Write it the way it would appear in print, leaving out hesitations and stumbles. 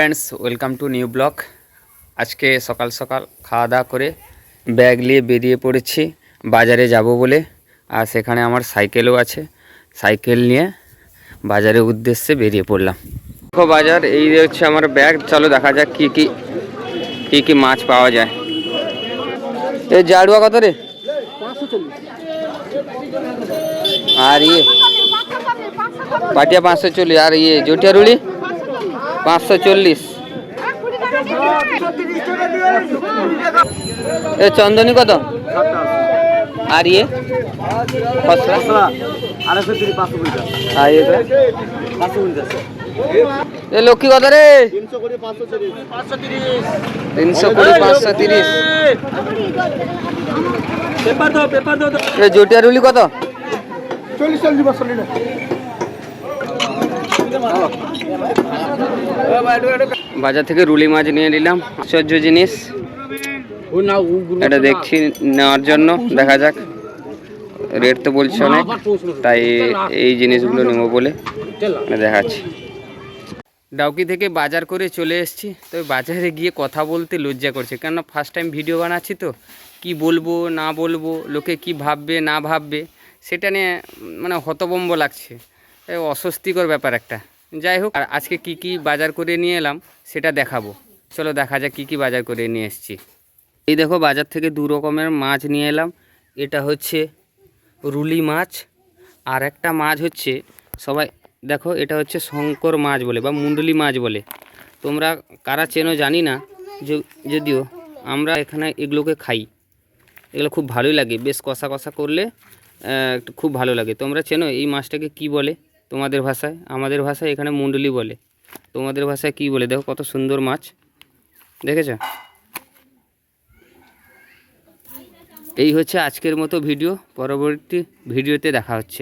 Friends, welcome to new blog. আজকে সকাল সকাল খাওয়া দাওয়া করে ব্যাগ নিয়ে বেরিয়ে পড়েছি বাজারে যাব বলে। আর সেখানে আমার সাইকেলও আছে, সাইকেল নিয়ে বাজারের উদ্দেশ্যে বেরিয়ে পড়লাম। দেখো বাজার, এই হচ্ছে আমার ব্যাগ। চলো দেখা যাক কি মাছ পাওয়া যায়। এই জাড়ুয়া কত রে? আর পাটিয়া 540, আর জটিয়া রুড়ি 540। এ চন্দনী কত? আর এ লক্ষ্মী কত রে? 320, 530। জটিয়া রুলি কত? বাজার থেকে রুলি মাছ নিয়ে নিলাম। আশ্চর্য জিনিস, এটা দেখছি নেওয়ার জন্য। দেখা যাক, রেট তো বলছে অনেক, তাই এই জিনিসগুলো নেবো বলে দেখাচ্ছি। ডাউকি থেকে বাজার করে চলে এসেছি। তবে বাজারে গিয়ে কথা বলতে লজ্জা করছে, কেননা ফার্স্ট টাইম ভিডিও বানাচ্ছি তো। কি বলবো না বলবো, লোকে কি ভাববে না ভাববে, সেটা নিয়ে হতভম্ব লাগছে। অস্বস্তিকর ব্যাপার একটা। যাই হোক, আর আজকে কি বাজার করে নিয়ে এলাম সেটা দেখাবো। চলো দেখা যাক কি বাজার করে নিয়ে এসেছি। এই দেখো, বাজার থেকে 2 রকমের মাছ নিয়ে এলাম। এটা হচ্ছে রুলি মাছ, আর একটা মাছ হচ্ছে, সবাই দেখো, এটা হচ্ছে শঙ্কর মাছ বলে বা মুন্ডলি মাছ বলে। তোমরা কারা চেনো জানি না, যদিও আমরা এখানে এগুলোকে খাই। এগুলো খুব ভালোই লাগে, বেশ কষা কষা করলে খুব ভালো লাগে। তোমরা চেনো এই মাছটাকে কি বলে তোমাদের ভাষায়? আমাদের ভাষায় এখানে মুন্ডলি বলে। তোমাদের ভাষায় কি বলে? দেখো কত সুন্দর মাছ, দেখেছ? এই হচ্ছে আজকের মতো ভিডিও। পরবর্তী ভিডিওতে দেখা হচ্ছে।